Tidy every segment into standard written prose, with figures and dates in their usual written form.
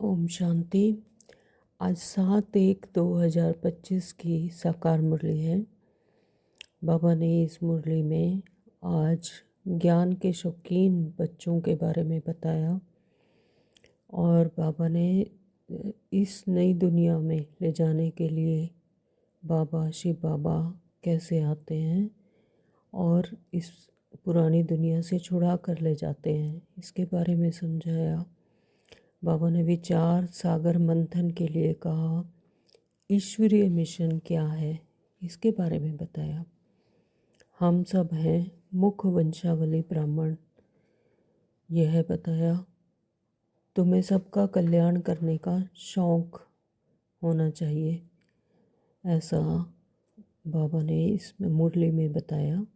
ओम शांति। आज 7/1/2025 की साकार मुरली है। बाबा ने इस मुरली में आज ज्ञान के शौकीन बच्चों के बारे में बताया और बाबा ने इस नई दुनिया में ले जाने के लिए बाबा शिव बाबा कैसे आते हैं और इस पुरानी दुनिया से छुड़ा कर ले जाते हैं, इसके बारे में समझाया। बाबा ने विचार सागर मंथन के लिए कहा। ईश्वरीय मिशन क्या है इसके बारे में बताया। हम सब हैं मुख वंशावली ब्राह्मण, यह बताया। तुम्हें सबका कल्याण करने का शौक़ होना चाहिए, ऐसा बाबा ने इस मुरली में बताया।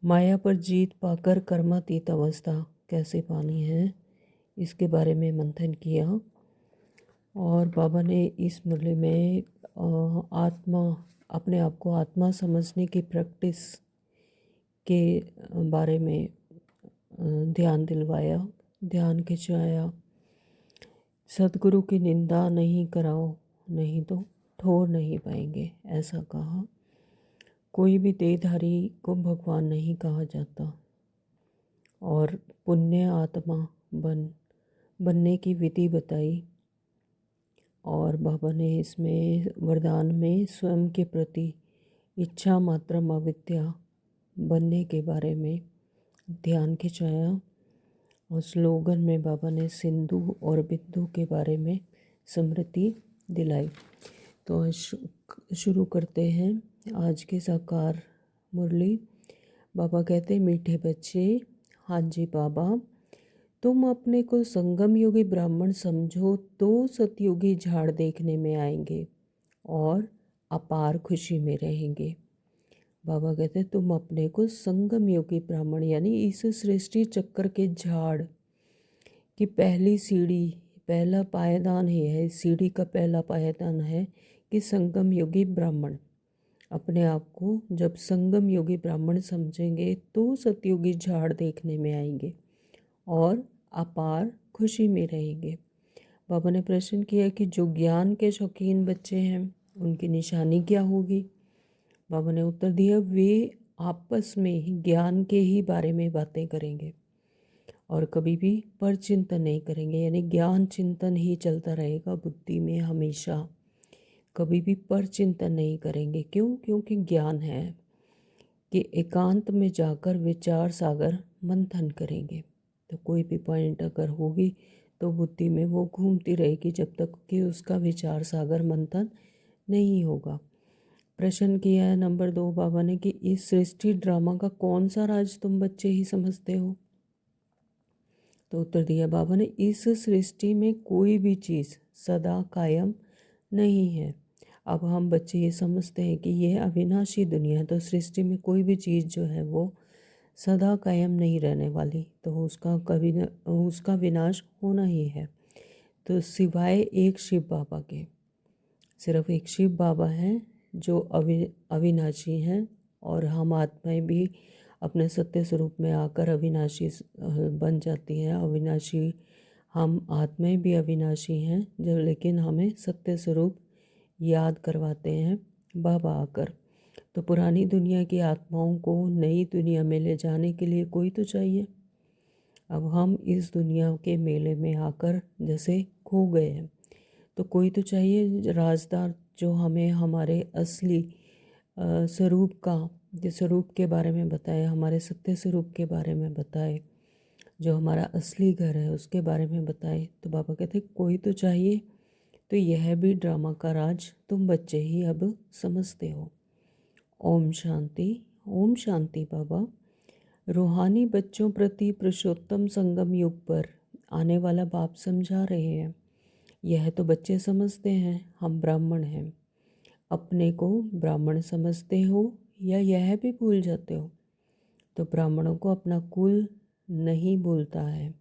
माया पर जीत पाकर कर्मातीत अवस्था कैसे पानी है, इसके बारे में मंथन किया। और बाबा ने इस मुरली में अपने आप को आत्मा समझने की प्रैक्टिस के बारे में ध्यान दिलवाया, ध्यान खिंचाया। सदगुरु की निंदा नहीं कराओ, नहीं तो ठोर नहीं पाएंगे, ऐसा कहा। कोई भी देहधारी को भगवान नहीं कहा जाता। और पुण्य आत्मा बनने की विधि बताई। और बाबा ने इसमें वरदान में स्वयं के प्रति इच्छा मात्र अविद्या बनने के बारे में ध्यान खिंचाया। और स्लोगन में बाबा ने सिंधु और बिंदु के बारे में स्मृति दिलाई। तो शुरू करते हैं आज के साकार मुरली। बाबा कहते, मीठे बच्चे, हाँ जी बाबा, तुम अपने को संगम योगी ब्राह्मण समझो तो सतयुगी झाड़ देखने में आएंगे और अपार खुशी में रहेंगे। बाबा कहते, तुम अपने को संगम योगी ब्राह्मण यानी इस सृष्टि चक्कर के झाड़ की पहली सीढ़ी, पहला पायदान है, इस सीढ़ी का पहला पायदान है कि संगम योगी ब्राह्मण। अपने आप को जब संगम योगी ब्राह्मण समझेंगे तो सतयुगी झाड़ देखने में आएंगे और अपार खुशी में रहेंगे। बाबा ने प्रश्न किया कि जो ज्ञान के शौकीन बच्चे हैं उनकी निशानी क्या होगी। बाबा ने उत्तर दिया, वे आपस में ज्ञान के ही बारे में बातें करेंगे और कभी भी पर चिंतन नहीं करेंगे, यानी ज्ञान चिंतन ही चलता रहेगा बुद्धि में हमेशा। कभी भी पर चिंतन नहीं करेंगे। क्यों? क्योंकि ज्ञान है कि एकांत में जाकर विचार सागर मंथन करेंगे। तो कोई भी पॉइंट अगर होगी तो बुद्धि में वो घूमती रहेगी जब तक कि उसका विचार सागर मंथन नहीं होगा। प्रश्न किया है नंबर 2 बाबा ने कि इस सृष्टि ड्रामा का कौन सा राज तुम बच्चे ही समझते हो। तो उत्तर दिया बाबा ने, इस सृष्टि में कोई भी चीज़ सदा कायम नहीं है। अब हम बच्चे ये समझते हैं कि यह अविनाशी दुनिया है, तो सृष्टि में कोई भी चीज़ जो है वो सदा कायम नहीं रहने वाली, तो उसका विनाश होना ही है। तो सिवाय एक शिव बाबा के, सिर्फ एक शिव बाबा हैं जो अविनाशी हैं। और हम आत्माएं भी अपने सत्य स्वरूप में आकर अविनाशी बन जाती हैं। अविनाशी हम आत्माएं भी अविनाशी हैं जब, लेकिन हमें सत्य स्वरूप याद करवाते हैं बाबा आकर। तो पुरानी दुनिया की आत्माओं को नई दुनिया में ले जाने के लिए कोई तो चाहिए। अब हम इस दुनिया के मेले में आकर जैसे खो गए हैं, तो कोई तो चाहिए राजदार जो हमें हमारे असली स्वरूप का, जो स्वरूप के बारे में बताए, हमारे सत्य स्वरूप के बारे में बताए, जो हमारा असली घर है उसके बारे में बताए। तो बाबा कहते कोई तो चाहिए। तो यह भी ड्रामा का राज तुम बच्चे ही अब समझते हो। ओम शांति। ओम शांति बाबा। रूहानी बच्चों प्रति पुरुषोत्तम संगम युग पर आने वाला बाप समझा रहे हैं। यह तो बच्चे समझते हैं हम ब्राह्मण हैं। अपने को ब्राह्मण समझते हो या यह भी भूल जाते हो? तो ब्राह्मणों को अपना कुल नहीं भूलता है।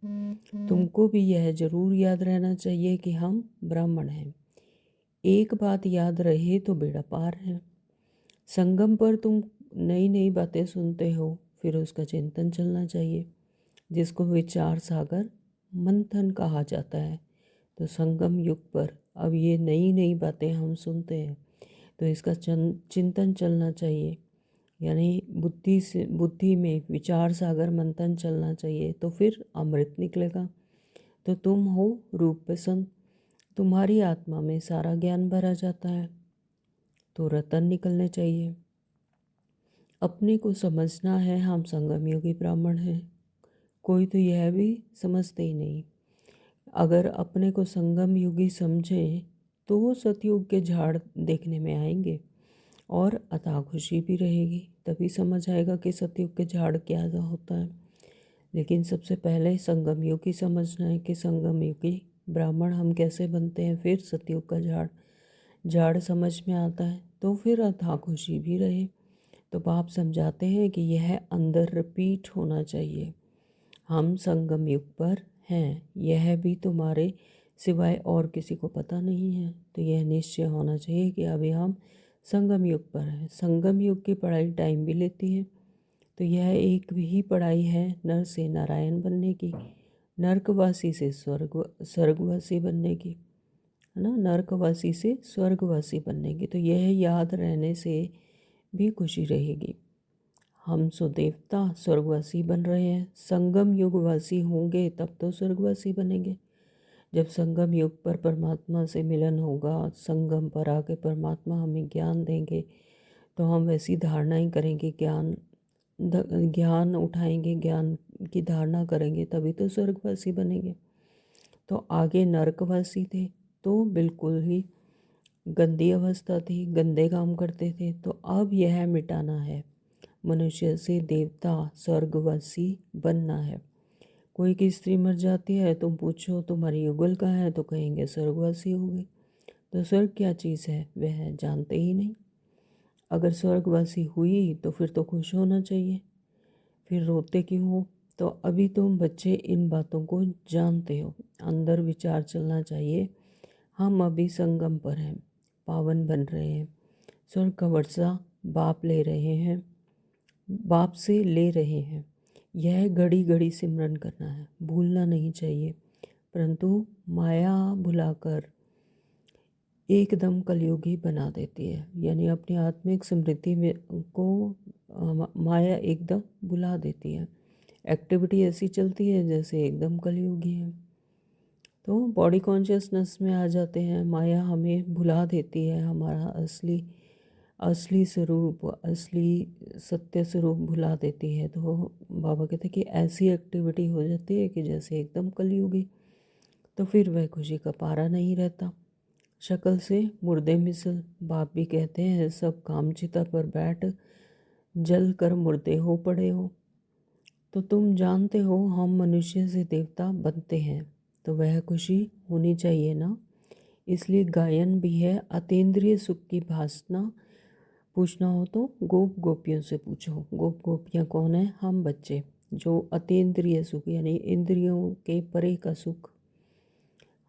तुमको भी यह जरूर याद रहना चाहिए कि हम ब्राह्मण हैं। एक बात याद रहे तो बेड़ा पार है। संगम पर तुम नई नई बातें सुनते हो, फिर उसका चिंतन चलना चाहिए, जिसको विचार सागर मंथन कहा जाता है। तो संगम युग पर अब ये नई नई बातें हम सुनते हैं, तो इसका चिंतन चलना चाहिए, यानी बुद्धि में विचार सागर मंथन चलना चाहिए, तो फिर अमृत निकलेगा। तो तुम हो रूप प्रसन्न, तुम्हारी आत्मा में सारा ज्ञान भरा जाता है, तो रतन निकलने चाहिए। अपने को समझना है हम संगम योगी ब्राह्मण हैं। कोई तो यह भी समझते ही नहीं। अगर अपने को संगम योगी समझें तो वो सतयुग के झाड़ देखने में आएंगे और अथाह खुशी भी रहेगी। तभी समझ आएगा कि सतयुग के झाड़ क्या होता है। लेकिन सबसे पहले संगम योगी समझना है कि संगम योगी ब्राह्मण हम कैसे बनते हैं, फिर सतयुग का झाड़ समझ में आता है, तो फिर अथाह खुशी भी रहे। तो बाप समझाते हैं कि यह अंदर रिपीट होना चाहिए, हम संगम युग पर हैं, यह भी तुम्हारे सिवाय और किसी को पता नहीं है। तो यह निश्चय होना चाहिए कि अभी हम संगम युग पर हैं। संगम युग की पढ़ाई टाइम भी लेती है, तो यह एक ही पढ़ाई है नर से नारायण बनने की, नरकवासी से स्वर्गवासी बनने की, है ना, नरकवासी से स्वर्गवासी बनने की। तो यह याद रहने से भी खुशी रहेगी। हम सो देवता स्वर्गवासी बन रहे हैं, संगम युगवासी होंगे तब तो स्वर्गवासी बनेंगे। जब संगम युग पर परमात्मा से मिलन होगा, संगम पर आके परमात्मा हमें ज्ञान देंगे, तो हम वैसी धारणाएं करेंगे, ज्ञान उठाएंगे, ज्ञान की धारणा करेंगे, तभी तो स्वर्गवासी बनेंगे। तो आगे नरकवासी थे तो बिल्कुल ही गंदी अवस्था थी, गंदे काम करते थे, तो अब यह मिटाना है, मनुष्य से देवता स्वर्गवासी बनना है। कोई की स्त्री मर जाती है, तुम पूछो तुम्हारी युगल कहाँ है, तो कहेंगे स्वर्गवासी हो गई। तो स्वर्ग क्या चीज़ है वह जानते ही नहीं। अगर स्वर्गवासी हुई तो फिर तो खुश होना चाहिए, फिर रोते क्यों हो। तो अभी तुम बच्चे इन बातों को जानते हो, अंदर विचार चलना चाहिए, हम अभी संगम पर हैं, पावन बन रहे हैं, स्वर्ग का वर्षा बाप ले रहे हैं, बाप से ले रहे हैं। यह घड़ी घड़ी सिमरन करना है, भूलना नहीं चाहिए। परंतु माया भुलाकर एकदम कलयुगी बना देती है, यानी अपनी आत्मिक समृद्धि में को माया एकदम भुला देती है। एक्टिविटी ऐसी चलती है जैसे एकदम कलयुगी है। तो बॉडी कॉन्शियसनेस में आ जाते हैं, माया हमें भुला देती है, हमारा असली स्वरूप, असली सत्य स्वरूप भुला देती है। तो बाबा कहते हैं कि ऐसी एक्टिविटी हो जाती है कि जैसे एकदम कलयुगी। तो फिर वह खुशी का पारा नहीं रहता, शक्ल से मुर्दे मिसल। बाप भी कहते हैं सब कामचिता पर बैठ जल कर मुर्दे हो पड़े हो। तो तुम जानते हो हम मनुष्य से देवता बनते हैं, तो वह खुशी होनी चाहिए ना। इसलिए गायन भी है, अतीन्द्रिय सुख की भासना पूछना हो तो गोप गोपियों से पूछो। गोप गोपियाँ कौन है, हम बच्चे, जो अतीन्द्रिय सुख यानी इंद्रियों के परे का सुख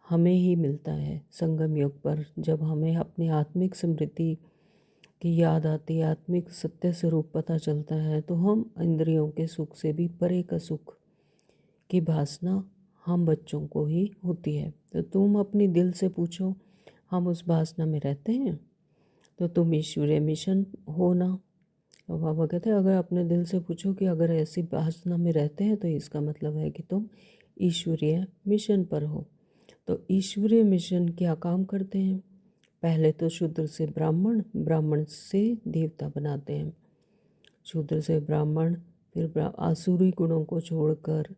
हमें ही मिलता है संगम योग पर। जब हमें अपनी आत्मिक समृद्धि की याद आती है, आत्मिक सत्य स्वरूप पता चलता है, तो हम इंद्रियों के सुख से भी परे का सुख की भासना हम बच्चों को ही होती है। तो तुम अपनी दिल से पूछो, हम उस भासना में रहते हैं, तो तुम ईश्वरीय मिशन हो ना। और बाबा कहते हैं अगर अपने दिल से पूछो कि अगर ऐसी भासना में रहते हैं तो इसका मतलब है कि तुम ईश्वरीय मिशन पर हो। तो ईश्वरीय मिशन क्या काम करते हैं, पहले तो शूद्र से ब्राह्मण, ब्राह्मण से देवता बनाते हैं, शूद्र से ब्राह्मण, फिर आसुरी गुणों को छोड़कर,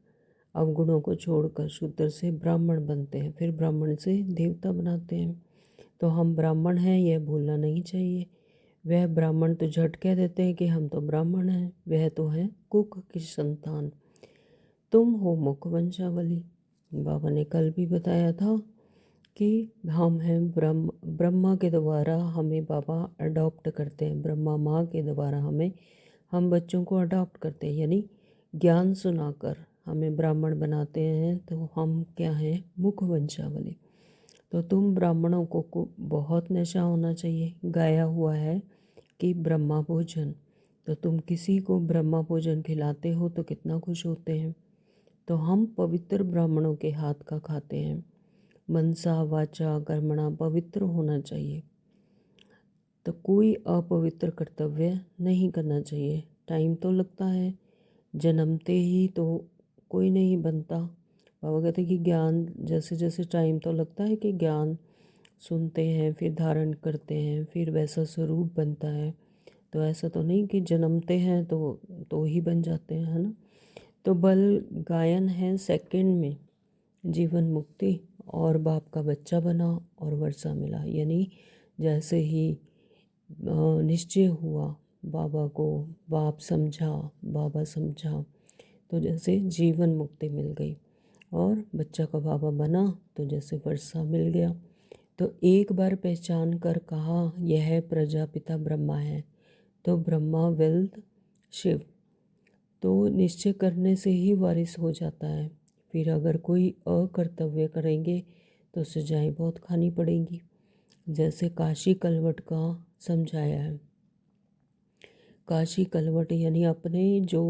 अवगुणों को छोड़कर शूद्र से ब्राह्मण बनते हैं, फिर ब्राह्मण से देवता बनाते हैं। तो हम ब्राह्मण हैं यह भूलना नहीं चाहिए। वह ब्राह्मण तो झट कह देते हैं कि हम तो ब्राह्मण हैं, वह तो हैं कुक की संतान, तुम हो मुख वंशावली। बाबा ने कल भी बताया था कि हम हैं ब्रह्मा के द्वारा हमें बाबा अडॉप्ट करते हैं, ब्रह्मा माँ के द्वारा हम बच्चों को अडॉप्ट करते हैं, यानी ज्ञान सुनाकर हमें ब्राह्मण बनाते हैं। तो हम क्या हैं, मुख वंशावली। तो तुम ब्राह्मणों को बहुत नशा होना चाहिए, गाया हुआ है कि ब्रह्मा भोजन, तो तुम किसी को ब्रह्मा भोजन खिलाते हो तो कितना खुश होते हैं। तो हम पवित्र ब्राह्मणों के हाथ का खाते हैं, मनसा वाचा कर्मणा पवित्र होना चाहिए। तो कोई अपवित्र कर्तव्य नहीं करना चाहिए। टाइम तो लगता है, जन्मते ही तो कोई नहीं बनता। बाबा कहते हैं कि ज्ञान जैसे जैसे टाइम तो लगता है कि ज्ञान सुनते हैं, फिर धारण करते हैं, फिर वैसा स्वरूप बनता है। तो ऐसा तो नहीं कि जन्मते हैं तो ही बन जाते हैं, है ना। तो बल गायन है सेकंड में जीवन मुक्ति, और बाप का बच्चा बना और वर्षा मिला। यानी जैसे ही निश्चय हुआ, बाबा को बाप समझा, बाबा समझा, तो जैसे जीवन मुक्ति मिल गई और बच्चा का बाबा बना, तो जैसे वर्षा मिल गया। तो एक बार पहचान कर कहा यह प्रजापिता ब्रह्मा है, तो ब्रह्मा वेल्थ शिव। तो निश्चय करने से ही वारिस हो जाता है। फिर अगर कोई अकर्तव्य करेंगे तो सजाएं बहुत खानी पड़ेंगी। जैसे काशी कलवट का समझाया है। काशी कलवट यानी अपने जो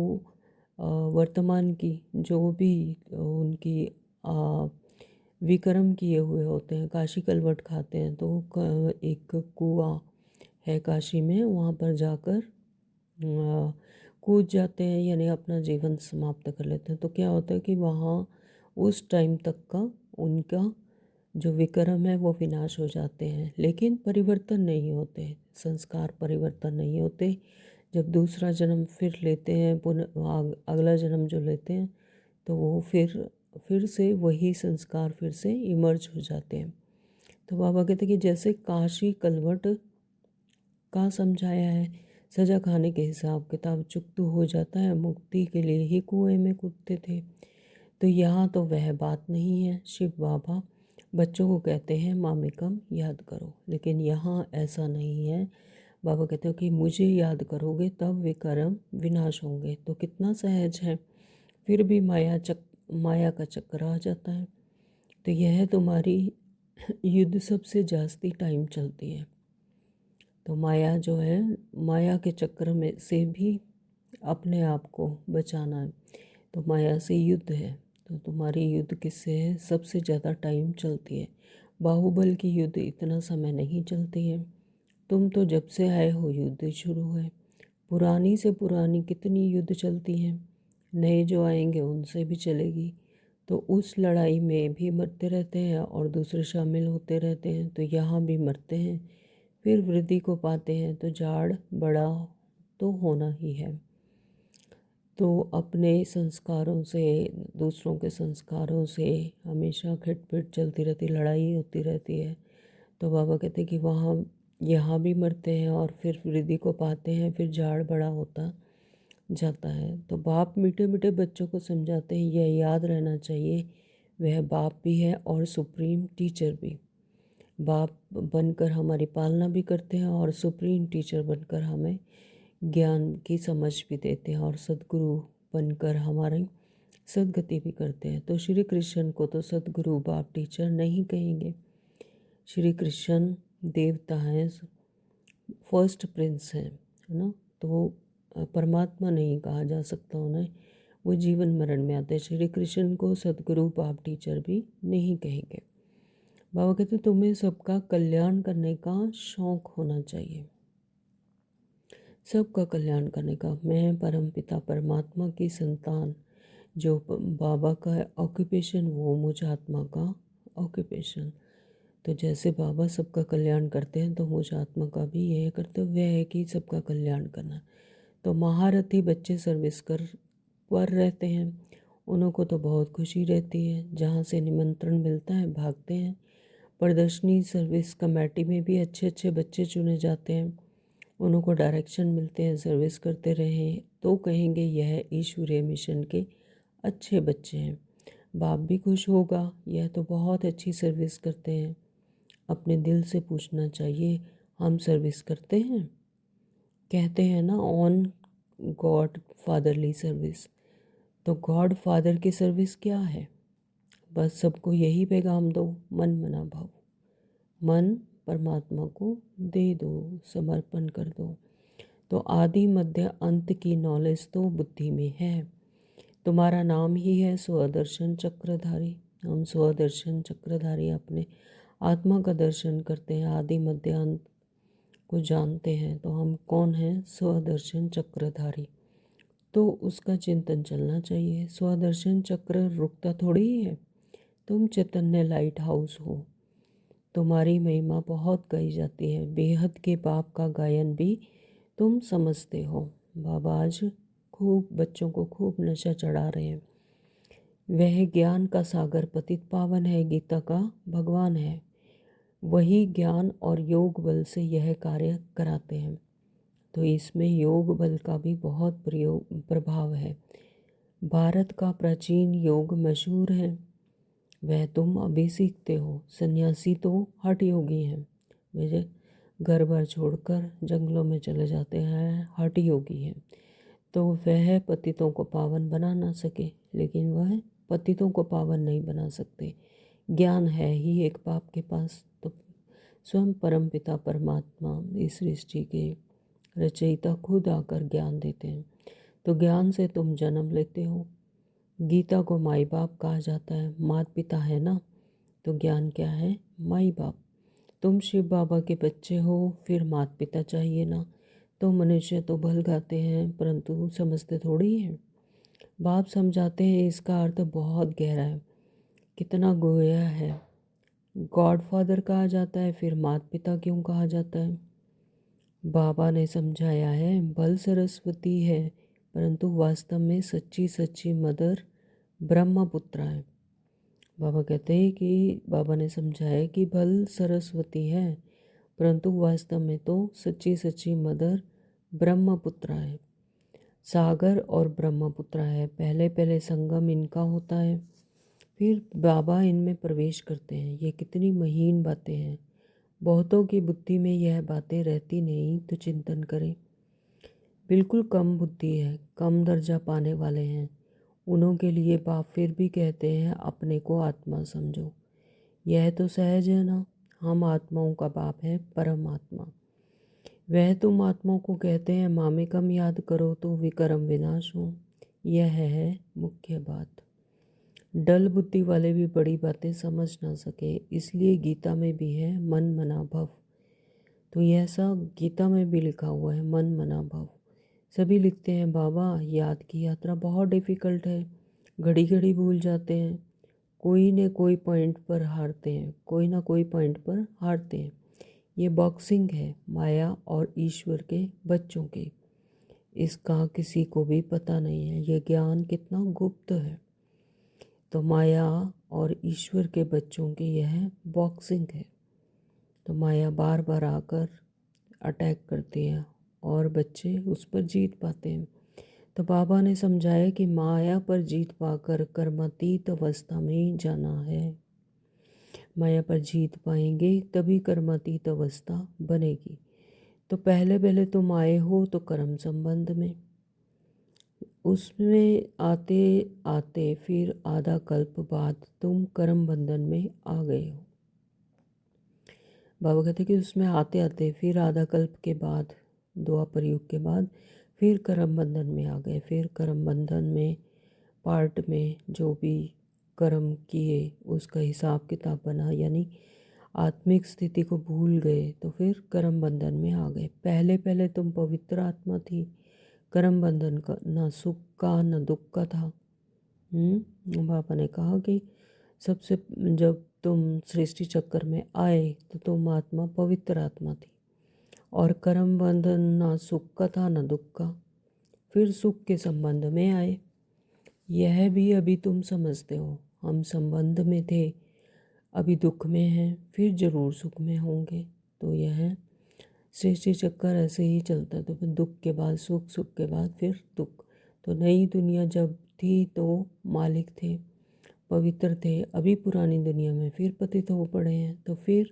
वर्तमान की जो भी उनकी विक्रम किए हुए होते हैं, काशी कलवट खाते हैं। तो एक कुआं है काशी में, वहाँ पर जाकर कूद जाते हैं, यानी अपना जीवन समाप्त कर लेते हैं। तो क्या होता है कि वहाँ उस टाइम तक का उनका जो विक्रम है वो विनाश हो जाते हैं, लेकिन परिवर्तन नहीं होते, संस्कार परिवर्तन नहीं होते। जब दूसरा जन्म फिर लेते हैं, पुनः अगला जन्म जो लेते हैं, तो वो फिर से वही संस्कार फिर से इमर्ज हो जाते हैं। तो बाबा कहते हैं कि जैसे काशी कलवट का समझाया है, सजा खाने के हिसाब किताब चुकता हो जाता है, मुक्ति के लिए ही कुएं में कूदते थे। तो यहाँ तो वह बात नहीं है। शिव बाबा बच्चों को कहते हैं मामेकम याद करो, लेकिन यहाँ ऐसा नहीं है। बाबा कहते हो कि मुझे याद करोगे तब वे कर्म विनाश होंगे। तो कितना सहज है, फिर भी माया का चक्कर आ जाता है। तो यह तुम्हारी युद्ध सबसे जास्ती टाइम चलती है। तो माया जो है, माया के चक्कर में से भी अपने आप को बचाना है। तो माया से युद्ध है। तो तुम्हारी युद्ध किससे है, सबसे ज़्यादा टाइम चलती है। बाहुबल की युद्ध इतना समय नहीं चलती है। तुम तो जब से आए हो युद्ध शुरू है। पुरानी से पुरानी कितनी युद्ध चलती हैं, नए जो आएंगे उनसे भी चलेगी। तो उस लड़ाई में भी मरते रहते हैं और दूसरे शामिल होते रहते हैं। तो यहाँ भी मरते हैं, फिर वृद्धि को पाते हैं। तो झाड़ बड़ा तो होना ही है। तो अपने संस्कारों से, दूसरों के संस्कारों से हमेशा खिटपिट चलती रहती, लड़ाई होती रहती है। तो बाबा कहते हैं कि वहाँ यहाँ भी मरते हैं और फिर वृद्धि को पाते हैं, फिर झाड़ बड़ा होता जाता है। तो बाप मीठे मीठे बच्चों को समझाते हैं, यह याद रहना चाहिए वह बाप भी है और सुप्रीम टीचर भी। बाप बनकर हमारी पालना भी करते हैं और सुप्रीम टीचर बनकर हमें ज्ञान की समझ भी देते हैं, और सद्गुरु बनकर हमारी सद्गति भी करते हैं। तो श्री कृष्ण को तो सद्गुरु बाप टीचर नहीं कहेंगे। श्री कृष्ण देवता हैं, फर्स्ट प्रिंस हैं, है ना। तो परमात्मा नहीं कहा जा सकता उन्हें, वो जीवन मरण में आते हैं। श्री कृष्ण को सद्गुरु बाप टीचर भी नहीं कहेंगे। बाबा कहते तुम्हें सबका कल्याण करने का शौक होना चाहिए, सबका कल्याण करने का। मैं परमपिता परमात्मा की संतान, जो बाबा का ऑक्यूपेशन वो मुझ आत्मा का ऑक्यूपेशन। तो जैसे बाबा सबका कल्याण करते हैं, तो मुझ आत्मा का भी यह कर्तव्य है कि सबका कल्याण करना। तो महारथी बच्चे सर्विस कर पर रहते हैं, उनको तो बहुत खुशी रहती है। जहाँ से निमंत्रण मिलता है भागते हैं। प्रदर्शनी सर्विस कमेटी में भी अच्छे अच्छे बच्चे चुने जाते हैं, उनको डायरेक्शन मिलते हैं, सर्विस करते रहें तो कहेंगे यह ईश्वरीय मिशन के अच्छे बच्चे हैं। बाप भी खुश होगा, यह तो बहुत अच्छी सर्विस करते हैं। अपने दिल से पूछना चाहिए, हम सर्विस करते हैं? कहते हैं ना, ऑन गॉड फादरली सर्विस। तो गॉड फादर की सर्विस क्या है? बस सबको यही पैगाम दो, मन मना भाव। मन परमात्मा को दे दो, समर्पण कर दो। तो आदि मध्य अंत की नॉलेज तो बुद्धि में है। तुम्हारा नाम ही है स्वदर्शन चक्रधारी, हम स्वदर्शन चक्रधारी अपने आत्मा का दर्शन करते हैं, आदि मध्य अंत को जानते हैं। तो हम कौन हैं? स्वदर्शन चक्रधारी। तो उसका चिंतन चलना चाहिए। स्वदर्शन चक्र रुकता थोड़ी ही है। तुम चैतन्य लाइट हाउस हो, तुम्हारी महिमा बहुत गाई जाती है। बेहद के पाप का गायन भी तुम समझते हो। बाबा आज खूब बच्चों को खूब नशा चढ़ा रहे हैं। वह ज्ञान का सागर पतित पावन है, गीता का भगवान है। वही ज्ञान और योग बल से यह कार्य कराते हैं। तो इसमें योग बल का भी बहुत प्रभाव है। भारत का प्राचीन योग मशहूर है, वह तुम अभी सीखते हो। सन्यासी तो हठ योगी हैं, वे घर बार छोड़कर जंगलों में चले जाते हैं, हठ योगी हैं। तो वह पतितों को पावन बना ना सके, लेकिन वह पतितों को पावन नहीं बना सकते। ज्ञान है ही एक बाप के पास, तो स्वयं परमपिता परमात्मा इस सृष्टि के रचयिता खुद आकर ज्ञान देते हैं। तो ज्ञान से तुम जन्म लेते हो। गीता को माई बाप कहा जाता है, माता पिता है ना, तो ज्ञान क्या है? माई बाप। तुम शिव बाबा के बच्चे हो, फिर माता पिता चाहिए ना। तो मनुष्य तो भल गाते हैं, परंतु समझते थोड़ी हैं। बाप समझाते हैं, इसका अर्थ बहुत गहरा है, कितना गोया है। गॉडफादर कहा जाता है, फिर माता पिता क्यों कहा जाता है? बाबा ने समझाया है, भल सरस्वती है, परंतु वास्तव में सच्ची सच्ची मदर ब्रह्मपुत्र है। बाबा कहते हैं कि बाबा ने समझाया कि भल सरस्वती है, परंतु वास्तव में तो सच्ची सच्ची मदर ब्रह्मपुत्र है। सागर और ब्रह्मपुत्र है, पहले पहले संगम इनका होता है, फिर बाबा इनमें प्रवेश करते हैं। ये कितनी महीन बातें हैं। बहुतों की बुद्धि में यह बातें रहती नहीं, तो चिंतन करें। बिल्कुल कम बुद्धि है, कम दर्जा पाने वाले हैं, उन्हों के लिए बाप फिर भी कहते हैं अपने को आत्मा समझो। यह तो सहज है ना। हम आत्माओं का बाप है परमात्मा। वह तुम आत्माओं को कहते हैं मामे कम याद करो तो विकर्म विनाश हो। यह है मुख्य बात। डल बुद्धि वाले भी बड़ी बातें समझ ना सके, इसलिए गीता में भी है मन मना भव। तो यह सब गीता में भी लिखा हुआ है, मन मना भव। सभी लिखते हैं बाबा याद की यात्रा बहुत डिफ़िकल्ट है, घड़ी घड़ी भूल जाते हैं, कोई न कोई पॉइंट पर हारते हैं, कोई ना कोई पॉइंट पर हारते हैं। ये बॉक्सिंग है माया और ईश्वर के बच्चों की। इसका किसी को भी पता नहीं है, ये ज्ञान कितना गुप्त है। तो माया और ईश्वर के बच्चों की यह बॉक्सिंग है। तो माया बार बार आकर अटैक करती है और बच्चे उस पर जीत पाते हैं। तो बाबा ने समझाया कि माया पर जीत पाकर कर्मातीत अवस्था में जाना है। माया पर जीत पाएंगे तभी कर्मातीत अवस्था बनेगी। तो पहले पहले तुम आए हो तो कर्म संबंध में, उसमें आते आते फिर आधा कल्प बाद तुम कर्म बंधन में आ गए हो। बाबा कहते कि उसमें आते आते फिर आधा कल्प के बाद, द्वापर युग के बाद फिर कर्म बंधन में आ गए। फिर कर्म बंधन में पार्ट में जो भी कर्म किए उसका हिसाब किताब बना, यानी आत्मिक स्थिति को भूल गए, तो फिर कर्म बंधन में आ गए। पहले पहले तुम पवित्र आत्मा थी, कर्म बंधन का ना सुख का ना दुख का था। बाबा ने कहा कि सबसे जब तुम सृष्टि चक्कर में आए तो तुम आत्मा पवित्र आत्मा थी, और कर्म बंधन ना सुख का था ना दुख का। फिर सुख के संबंध में आए, यह भी अभी तुम समझते हो। हम संबंध में थे, अभी दुख में हैं, फिर जरूर सुख में होंगे। तो यह सृष्टि चक्कर ऐसे ही चलता है। तो फिर दुख के बाद सुख, सुख के बाद फिर दुख। तो नई दुनिया जब थी तो मालिक थे, पवित्र थे, अभी पुरानी दुनिया में फिर पतित हो पड़े हैं, तो फिर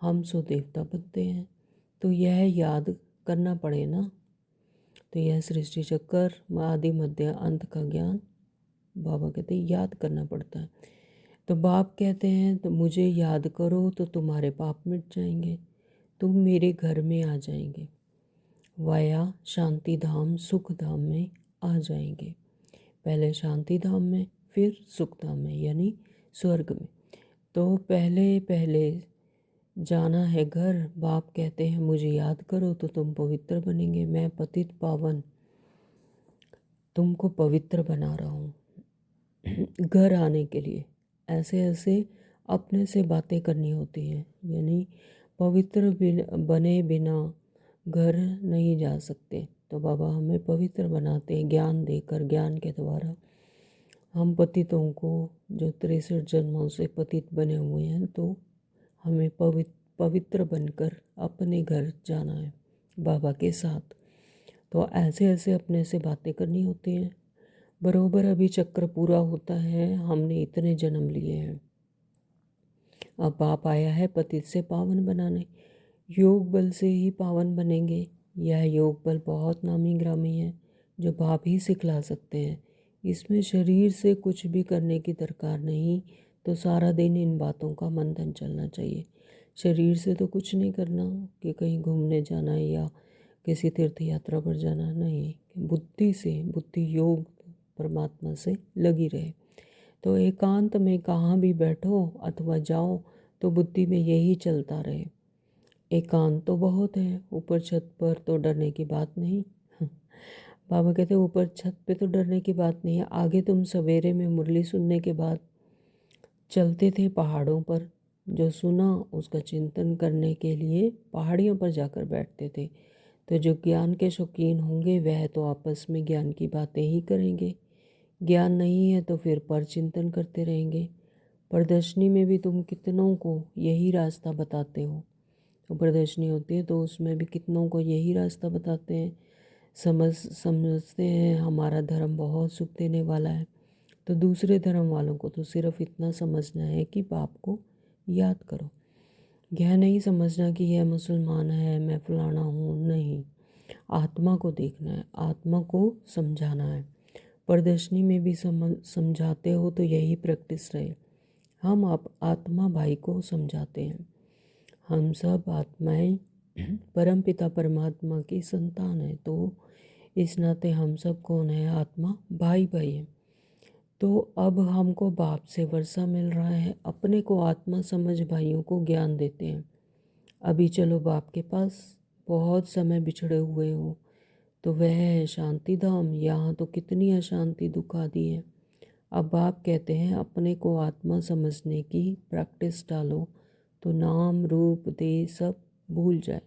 हम सो देवता बनते हैं। तो यह याद करना पड़े ना। तो यह सृष्टि चक्कर आदि मध्य अंत का ज्ञान बाबा कहते हैं याद करना पड़ता है। तो बाप कहते हैं तो मुझे याद करो तो तुम्हारे पाप मिट जाएंगे, तुम मेरे घर में आ जाएंगे, वाया शांति धाम सुख धाम में आ जाएंगे। पहले शांति धाम में फिर सुख धाम में, यानी स्वर्ग में। तो पहले पहले जाना है घर। बाप कहते हैं मुझे याद करो तो तुम पवित्र बनेंगे। मैं पतित पावन तुमको पवित्र बना रहा हूँ घर आने के लिए। ऐसे ऐसे अपने से बातें करनी होती हैं, यानी पवित्र बने बिना घर नहीं जा सकते। तो बाबा हमें पवित्र बनाते हैं ज्ञान देकर। ज्ञान के द्वारा हम पतितों को, जो 63 जन्मों से पतित बने हुए हैं, तो हमें पवित्र बनकर अपने घर जाना है बाबा के साथ। तो ऐसे ऐसे अपने से बातें करनी होती हैं। बरोबर अभी चक्र पूरा होता है, हमने इतने जन्म लिए हैं। अब बाप आया है पतित से पावन बनाने। योग बल से ही पावन बनेंगे। यह योग बल बहुत नामी ग्रामी है, जो बाप ही सिखला सकते हैं। इसमें शरीर से कुछ भी करने की दरकार नहीं। तो सारा दिन इन बातों का मंथन चलना चाहिए। शरीर से तो कुछ नहीं करना कि कहीं घूमने जाना है या किसी तीर्थ यात्रा पर जाना, नहीं। बुद्धि से, बुद्धि योग परमात्मा से लगी रहे। तो एकांत में कहाँ भी बैठो अथवा जाओ तो बुद्धि में यही चलता रहे। एकांत तो बहुत है, ऊपर छत पर तो डरने की बात नहीं। बाबा कहते हैं ऊपर छत पे तो डरने की बात नहीं है। आगे तुम सवेरे में मुरली सुनने के बाद चलते थे पहाड़ों पर, जो सुना उसका चिंतन करने के लिए पहाड़ियों पर जाकर बैठते थे। तो जो ज्ञान के शौकीन होंगे वह तो आपस में ज्ञान की बातें ही करेंगे। ज्ञान नहीं है तो फिर पर चिंतन करते रहेंगे। प्रदर्शनी में भी तुम कितनों को यही रास्ता बताते हो। तो प्रदर्शनी होती है तो उसमें भी कितनों को यही रास्ता बताते हैं। समझते हैं हमारा धर्म बहुत सुख देने वाला है। तो दूसरे धर्म वालों को तो सिर्फ इतना समझना है कि बाप को याद करो। यह नहीं समझना कि यह मुसलमान है, मैं फलाना हूँ, नहीं। आत्मा को देखना है, आत्मा को समझाना है। प्रदर्शनी में भी समझाते हो तो यही प्रैक्टिस रहे। हम आप आत्मा भाई को समझाते हैं। हम सब आत्माएं परमपिता परमात्मा की संतान है। तो इस नाते हम सब कौन है? आत्मा भाई भाई है। तो अब हमको बाप से वर्षा मिल रहा है। अपने को आत्मा समझ भाइयों को ज्ञान देते हैं। अभी चलो बाप के पास, बहुत समय बिछड़े हुए हो तो वह है शांति धाम। यहाँ तो कितनी अशांति दुख आदि है। अब बाप कहते हैं अपने को आत्मा समझने की प्रैक्टिस डालो तो नाम रूप देह सब भूल जाए।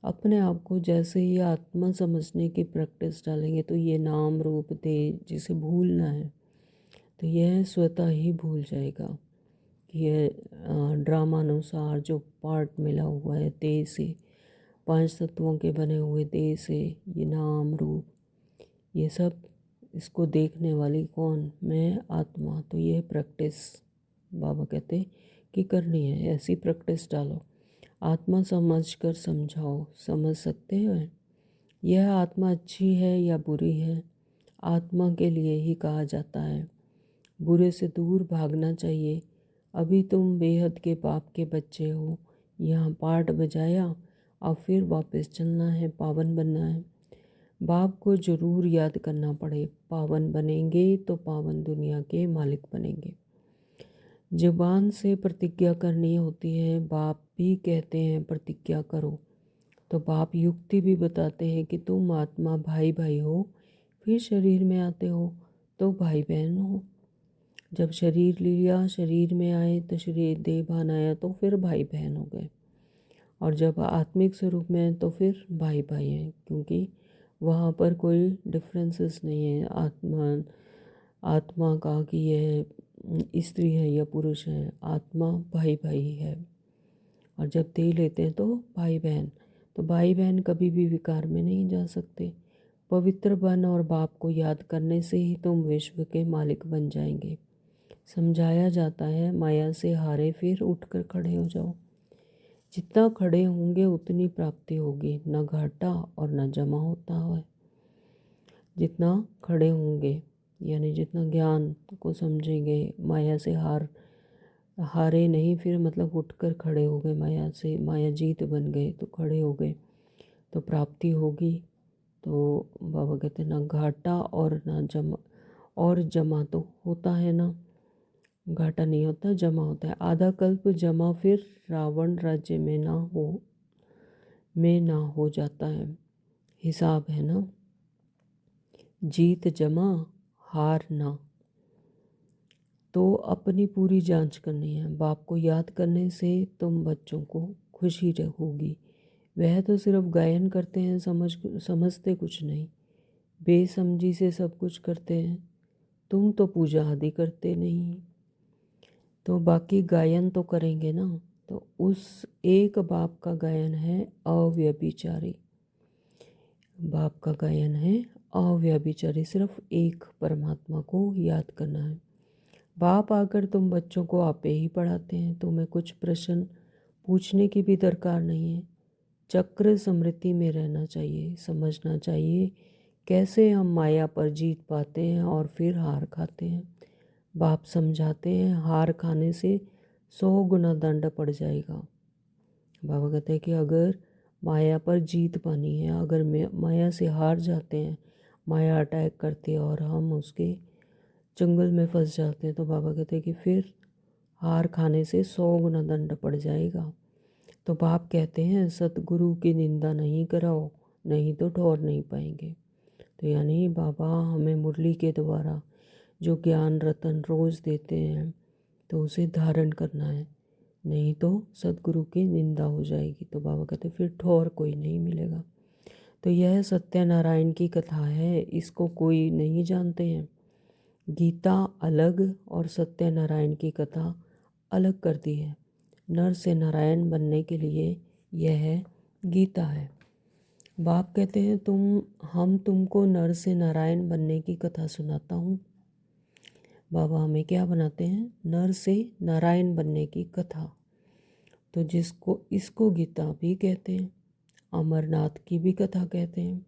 अपने आप को जैसे ही आत्मा समझने की प्रैक्टिस डालेंगे तो ये नाम रूप देह जिसे भूलना है तो यह स्वतः ही भूल जाएगा कि यह ड्रामा अनुसार जो पार्ट मिला हुआ है देह से, 5 तत्वों के बने हुए देह से, ये नाम रूप, ये सब, इसको देखने वाली कौन? मैं आत्मा। तो ये प्रैक्टिस बाबा कहते कि करनी है। ऐसी प्रैक्टिस डालो। आत्मा समझ कर समझाओ। समझ सकते हैं यह आत्मा अच्छी है या बुरी है? आत्मा के लिए ही कहा जाता है। बुरे से दूर भागना चाहिए। अभी तुम बेहद के बाप के बच्चे हो। यहाँ पाठ बजाया और फिर वापस चलना है, पावन बनना है। बाप को ज़रूर याद करना पड़े। पावन बनेंगे तो पावन दुनिया के मालिक बनेंगे। जुबान से प्रतिज्ञा करनी होती है। बाप भी कहते हैं प्रतिज्ञा करो। तो बाप युक्ति भी बताते हैं कि तुम आत्मा भाई भाई हो, फिर शरीर में आते हो तो भाई बहन हो। जब शरीर लिया, शरीर में आए तो शरीर देहभान आया तो फिर भाई बहन हो गए। और जब आत्मिक स्वरूप में तो फिर भाई भाई हैं, क्योंकि वहाँ पर कोई डिफरेंसेस नहीं है आत्मा का कि यह स्त्री है या पुरुष है। आत्मा भाई भाई है। और जब देह लेते हैं तो भाई बहन। तो भाई बहन कभी भी विकार में नहीं जा सकते। पवित्र बन और बाप को याद करने से ही तुम विश्व के मालिक बन जाएंगे। समझाया जाता है माया से हारे फिर उठकर खड़े हो जाओ। जितना खड़े होंगे उतनी प्राप्ति होगी, न घाटा और न जमा होता है। जितना खड़े होंगे यानी जितना ज्ञान को समझेंगे, माया से हारे नहीं, फिर मतलब उठकर खड़े हो गए, माया से, माया जीत बन गए तो खड़े हो गए तो प्राप्ति होगी। तो बाबा कहते हैं ना घाटा और ना जमा, और जमा तो होता है ना। घाटा नहीं होता, जमा होता है। आधा कल्प जमा फिर रावण राज्य में ना हो जाता है। हिसाब है ना, जीत जमा हार ना। तो अपनी पूरी जांच करनी है। बाप को याद करने से तुम बच्चों को खुशी होगी। वह तो सिर्फ गायन करते हैं, समझते कुछ नहीं, बेसमझी से सब कुछ करते हैं। तुम तो पूजा आदि करते नहीं, तो बाकी गायन तो करेंगे ना। तो उस एक बाप का गायन है अव्यभिचारी। बाप का गायन है अव्यभिचारी, सिर्फ एक परमात्मा को याद करना है। बाप आकर तुम बच्चों को आपे ही पढ़ाते हैं, तुम्हें कुछ प्रश्न पूछने की भी दरकार नहीं है। चक्र स्मृति में रहना चाहिए, समझना चाहिए कैसे हम माया पर जीत पाते हैं और फिर हार खाते हैं। बाप समझाते हैं हार खाने से 100 गुना दंड पड़ जाएगा। बाबा कहते हैं कि अगर माया पर जीत पानी है, अगर माया से हार जाते हैं, माया अटैक करती है और हम उसके जंगल में फंस जाते हैं, तो बाबा कहते हैं कि फिर हार खाने से 100 गुना दंड पड़ जाएगा। तो बाप कहते हैं सतगुरु की निंदा नहीं कराओ, नहीं तो ठहर नहीं पाएंगे। तो यानी बाबा हमें मुरली के द्वारा जो ज्ञान रतन रोज़ देते हैं, तो उसे धारण करना है, नहीं तो सतगुरु की निंदा हो जाएगी। तो बाबा कहते फिर ठौर कोई नहीं मिलेगा। तो यह सत्यनारायण की कथा है, इसको कोई नहीं जानते हैं। गीता अलग और सत्यनारायण की कथा अलग कर दी है। नर से नारायण बनने के लिए यह गीता है। बाप कहते हैं हम तुमको नर से नारायण बनने की कथा सुनाता हूँ। बाबा हमें क्या बनाते हैं, नर से नारायण बनने की कथा। तो जिसको इसको गीता भी कहते हैं, अमरनाथ की भी कथा कहते हैं।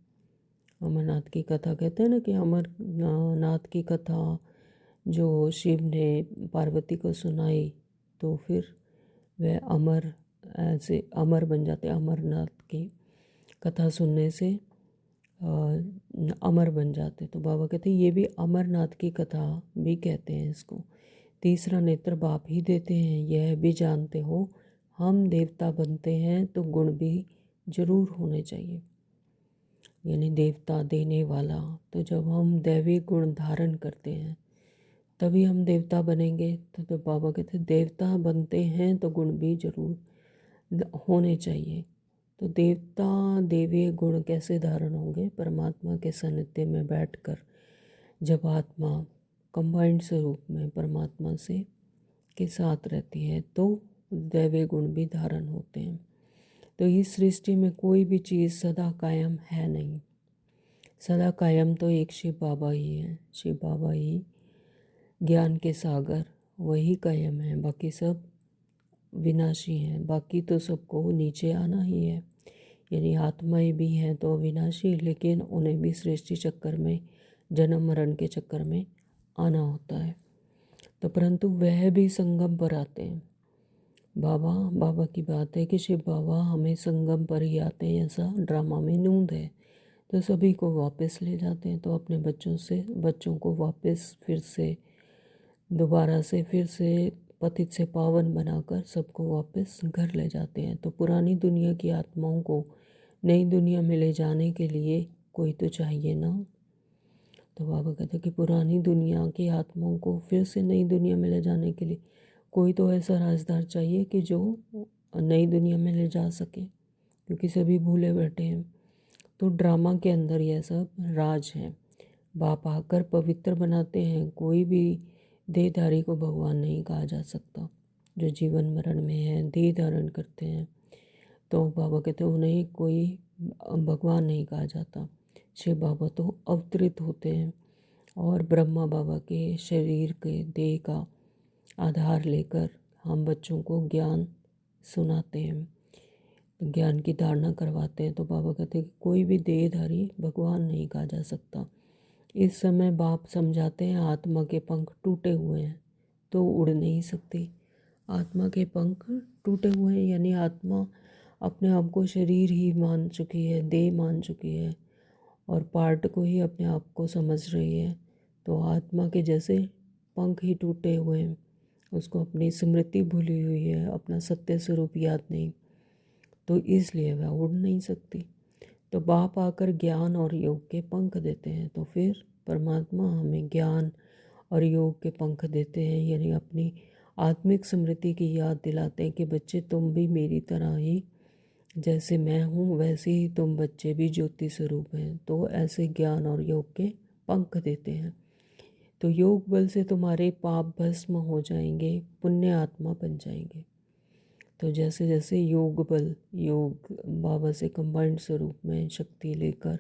अमरनाथ की कथा कहते हैं ना कि अमरनाथ की कथा जो शिव ने पार्वती को सुनाई, तो फिर वह अमर ऐसे अमर बन जाते। अमरनाथ की कथा सुनने से अमर बन जाते। तो बाबा कहते हैं ये भी अमरनाथ की कथा भी कहते हैं इसको। तीसरा नेत्र बाप ही देते हैं, यह भी जानते हो हम देवता बनते हैं तो गुण भी जरूर होने चाहिए, यानी देवता देने वाला। तो जब हम दैवी गुण धारण करते हैं तभी हम देवता बनेंगे। तो बाबा कहते हैं देवता बनते हैं तो गुण भी जरूर होने चाहिए। तो देवता देवीय गुण कैसे धारण होंगे, परमात्मा के सानिध्य में बैठकर जब आत्मा कंबाइंड स्वरूप में परमात्मा से के साथ रहती है तो दैवीय गुण भी धारण होते हैं। तो इस सृष्टि में कोई भी चीज़ सदा कायम है नहीं। सदा कायम तो एक शिव बाबा ही है। शिव बाबा ही ज्ञान के सागर, वही कायम है, बाकी सब विनाशी हैं। बाकी तो सबको नीचे आना ही है, यानी आत्माएं भी हैं तो अविनाशी, लेकिन उन्हें भी सृष्टि चक्कर में, जन्म मरण के चक्कर में आना होता है। तो परंतु वह भी संगम पर आते हैं। बाबा की बात है कि शिव बाबा हमें संगम पर ही आते हैं, ऐसा ड्रामा में नूंद है। तो सभी को वापस ले जाते हैं। तो अपने बच्चों को वापस फिर से दोबारा से फिर से पतित से पावन बनाकर सबको वापस घर ले जाते हैं। तो पुरानी दुनिया की आत्माओं को नई दुनिया में ले जाने के लिए कोई तो चाहिए ना। तो बाबा कहते हैं कि पुरानी दुनिया की आत्माओं को फिर से नई दुनिया में ले जाने के लिए कोई तो ऐसा राजदार चाहिए कि जो नई दुनिया में ले जा सके, क्योंकि सभी भूले बैठे हैं। तो ड्रामा के अंदर यह सब राज है। बाप आकर पवित्र बनाते हैं। कोई भी देहधारी को भगवान नहीं कहा जा सकता। जो जीवन मरण में है, देह धारण करते हैं, तो बाबा कहते हैं उन्हें कोई भगवान नहीं कहा जाता। शिव बाबा तो अवतरित होते हैं और ब्रह्मा बाबा के शरीर के देह का आधार लेकर हम बच्चों को ज्ञान सुनाते हैं, ज्ञान की धारणा करवाते हैं। तो बाबा कहते हैं कि कोई भी देहधारी भगवान नहीं कहा जा सकता। इस समय बाप समझाते हैं आत्मा के पंख टूटे हुए हैं तो उड़ नहीं सकती। आत्मा के पंख टूटे हुए हैं, यानी आत्मा अपने आप को शरीर ही मान चुकी है, देह मान चुकी है और पार्ट को ही अपने आप को समझ रही है। तो आत्मा के जैसे पंख ही टूटे हुए हैं, उसको अपनी स्मृति भूली हुई है, अपना सत्य स्वरूप याद नहीं, तो इसलिए वह उड़ नहीं सकती। तो बाप आकर ज्ञान और योग के पंख देते हैं, तो फिर परमात्मा हमें ज्ञान और योग के पंख देते हैं, यानी अपनी आत्मिक स्मृति की याद दिलाते हैं कि बच्चे तुम भी मेरी तरह ही, जैसे मैं हूँ वैसे ही तुम बच्चे भी ज्योति स्वरूप हैं। तो ऐसे ज्ञान और योग के पंख देते हैं। तो योग बल से तुम्हारे पाप भस्म हो जाएंगे, पुण्य आत्मा बन जाएंगे। तो जैसे जैसे योग बल, योग बाबा से कंबाइंड स्वरूप में शक्ति लेकर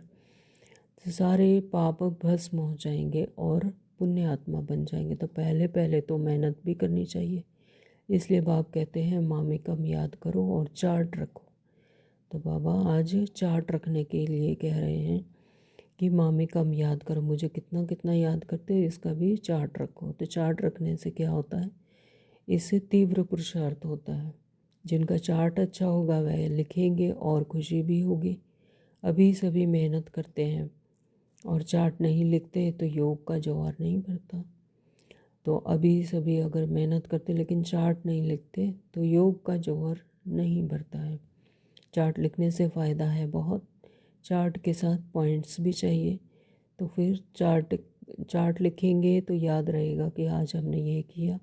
सारे पाप भस्म हो जाएंगे और पुण्य आत्मा बन जाएंगे। तो पहले पहले तो मेहनत भी करनी चाहिए, इसलिए बाप कहते हैं मामिकम याद करो और चार्ट रखो। तो बाबा आज चार्ट रखने के लिए कह रहे हैं कि मामिकम याद करो, मुझे कितना कितना याद करते हो इसका भी चार्ट रखो। तो चार्ट रखने से क्या होता है, इससे तीव्र पुरुषार्थ होता है। जिनका चार्ट अच्छा होगा वह लिखेंगे और खुशी भी होगी। अभी सभी मेहनत करते हैं और चार्ट नहीं लिखते तो योग का जवार नहीं भरता। तो अभी सभी अगर मेहनत करते लेकिन चार्ट नहीं लिखते तो योग का जवार नहीं भरता है। चार्ट लिखने से फ़ायदा है बहुत, चार्ट के साथ पॉइंट्स भी चाहिए। तो फिर चार्ट लिखेंगे तो याद रहेगा कि आज हमने ये किया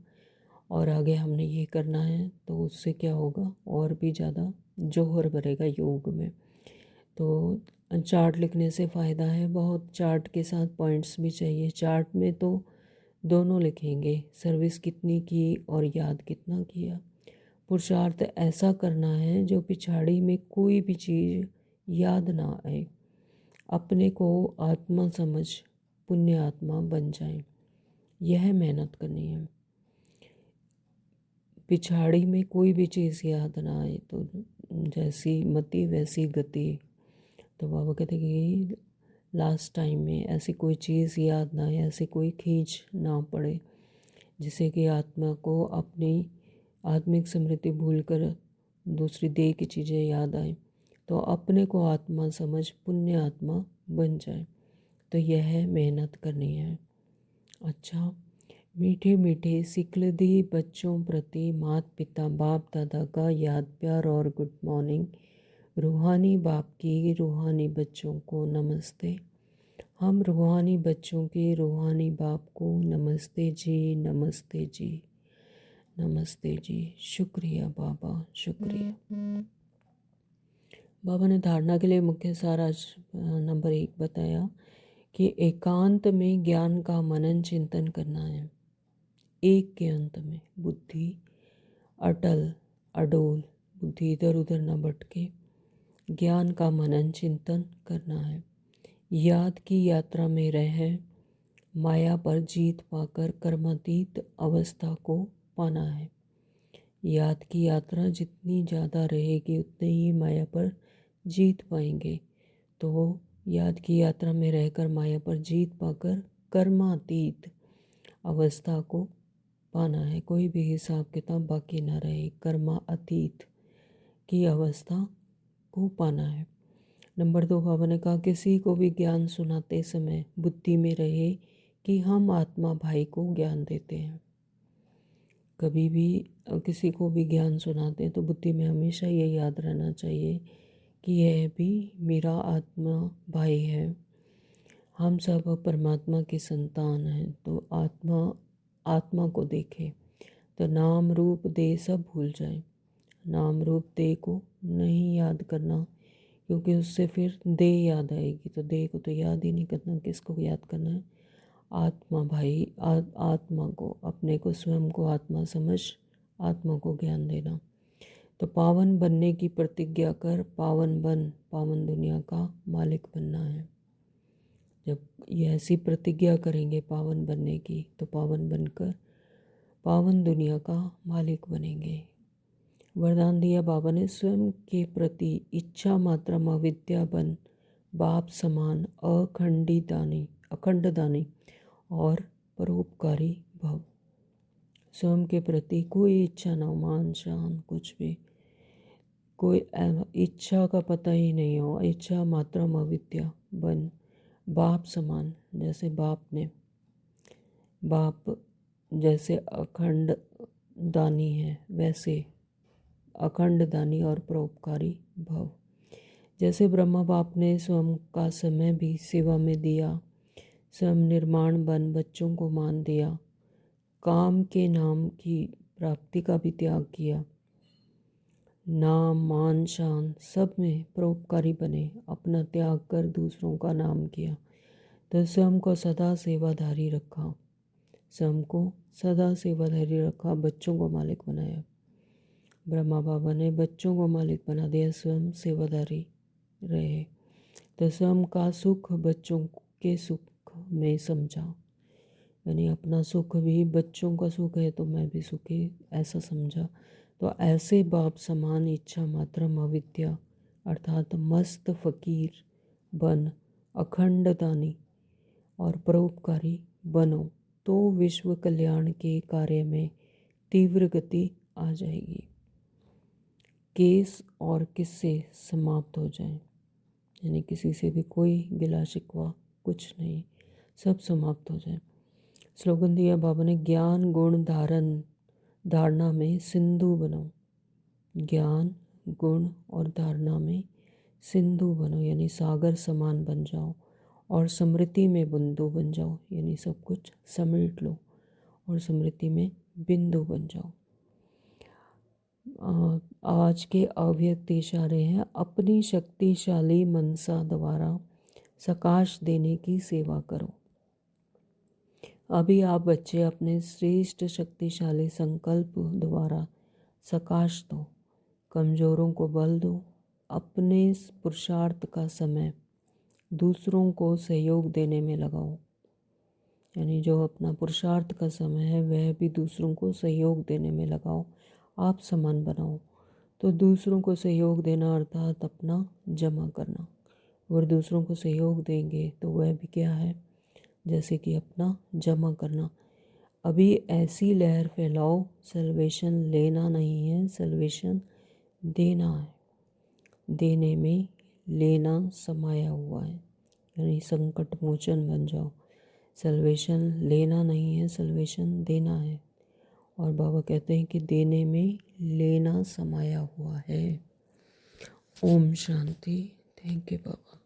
और आगे हमने ये करना है। तो उससे क्या होगा, और भी ज़्यादा जौहर भरेगा योग में। तो चार्ट लिखने से फ़ायदा है बहुत, चार्ट के साथ पॉइंट्स भी चाहिए। चार्ट में तो दोनों लिखेंगे, सर्विस कितनी की और याद कितना किया। पुरुषार्थ ऐसा करना है जो पिछाड़ी में कोई भी चीज़ याद ना आए, अपने को आत्मा समझ पुण्य आत्मा बन जाए, यह मेहनत करनी है। पिछाड़ी में कोई भी चीज़ याद ना आए तो जैसी मति वैसी गति। तो बाबा कहते कि लास्ट टाइम में ऐसी कोई चीज़ याद ना आए, ऐसी कोई खींच ना पड़े जिससे कि आत्मा को अपनी आत्मिक स्मृति भूलकर दूसरी देह की चीज़ें याद आए, तो अपने को आत्मा समझ पुण्य आत्मा बन जाए। तो यह मेहनत करनी है। अच्छा, मीठे मीठे सिकलदी बच्चों प्रति माता पिता बाप दादा का याद प्यार और गुड मॉर्निंग। रूहानी बाप की रूहानी बच्चों को नमस्ते। हम रूहानी बच्चों के रूहानी बाप को नमस्ते जी, नमस्ते जी, नमस्ते जी। शुक्रिया बाबा, शुक्रिया। बाबा ने धारणा के लिए मुख्य सार आज नंबर 1 बताया कि एकांत में ज्ञान का मनन चिंतन करना है। एक के अंत में बुद्धि अटल अडोल, बुद्धि इधर उधर न भटके, ज्ञान का मनन चिंतन करना है। याद की यात्रा में रह माया पर जीत पाकर कर्मातीत अवस्था को पाना है। याद की यात्रा जितनी ज़्यादा रहेगी उतने ही माया पर जीत पाएंगे। तो याद की यात्रा में रहकर माया पर जीत पाकर कर्मातीत अवस्था को पाना है। कोई भी हिसाब किताब बाकी ना रहे, कर्मा अतीत की अवस्था को पाना है। नंबर 2 बाबा ने कहा किसी को भी ज्ञान सुनाते समय बुद्धि में रहे कि हम आत्मा भाई को ज्ञान देते हैं। कभी भी किसी को भी ज्ञान सुनाते हैं तो बुद्धि में हमेशा ये याद रहना चाहिए कि यह भी मेरा आत्मा भाई है, हम सब परमात्मा की संतान हैं। तो आत्मा को देखे, तो नाम रूप देह सब भूल जाए। नाम रूप देह को नहीं याद करना, क्योंकि उससे फिर देह याद आएगी। तो देह को तो याद ही नहीं करना, किसको याद करना है, आत्मा भाई। आत्मा को, अपने को स्वयं को आत्मा समझ आत्मा को ज्ञान देना। तो पावन बनने की प्रतिज्ञा कर पावन बन, पावन दुनिया का मालिक बनना है। जब ये ऐसी प्रतिज्ञा करेंगे पावन बनने की, तो पावन बनकर पावन दुनिया का मालिक बनेंगे। वरदान दिया बाबा ने स्वयं के प्रति इच्छा मात्र अविद्या बन, बाप समान अखंड दानी और परोपकारी भव। स्वयं के प्रति कोई इच्छा ना, मान शान कुछ भी, कोई इच्छा का पता ही नहीं हो, इच्छा मात्र अविद्या बन, बाप समान, जैसे बाप जैसे अखंड दानी है वैसे अखंड दानी और परोपकारी भव। जैसे ब्रह्मा बाप ने स्वयं का समय भी सेवा में दिया, स्वयं निर्माण बन बच्चों को मान दिया, काम के नाम की प्राप्ति का भी त्याग किया, नाम मान शान सब में परोपकारी बने, अपना त्याग कर दूसरों का नाम किया, तो स्वयं को सदा सेवाधारी रखा, स्वयं को सदा सेवाधारी रखा, बच्चों को मालिक बनाया। ब्रह्मा बाबा ने बच्चों को मालिक बना दिया, स्वयं सेवाधारी रहे, तो स्वयं का सुख बच्चों के सुख में समझा, यानी अपना सुख भी बच्चों का सुख है तो मैं भी सुखी ऐसा समझा। तो ऐसे बाप समान इच्छा मात्रम अविद्या अर्थात मस्त फकीर बन अखंड दानी और परोपकारी बनो, तो विश्व कल्याण के कार्य में तीव्र गति आ जाएगी, केस और किस्से समाप्त हो जाएं, यानी किसी से भी कोई गिला शिकवा कुछ नहीं, सब समाप्त हो जाए। स्लोगन दिया बाबा ने, ज्ञान गुण धारणा में सिंधु बनो, ज्ञान गुण और धारणा में सिंधु बनो, यानी सागर समान बन जाओ, और स्मृति में बिंदु बन जाओ, यानी सब कुछ समेट लो और स्मृति में बिंदु बन जाओ। आज के अव्यक्त इशारे हैं, अपनी शक्तिशाली मनसा द्वारा सकाश देने की सेवा करो। अभी आप बच्चे अपने श्रेष्ठ शक्तिशाली संकल्प द्वारा सकाश दो, कमज़ोरों को बल दो, अपने पुरुषार्थ का समय दूसरों को सहयोग देने में लगाओ, यानी जो अपना पुरुषार्थ का समय है वह भी दूसरों को सहयोग देने में लगाओ, आप समान बनाओ। तो दूसरों को सहयोग देना अर्थात अपना जमा करना, और दूसरों को सहयोग देंगे तो वह भी क्या है, जैसे कि अपना जमा करना। अभी ऐसी लहर फैलाओ, सल्वेशन लेना नहीं है, सल्वेशन देना है, देने में लेना समाया हुआ है, यानी संकट मोचन बन जाओ। सल्वेशन लेना नहीं है, सल्वेशन देना है, और बाबा कहते हैं कि देने में लेना समाया हुआ है। ओम शांति। Thank you Baba.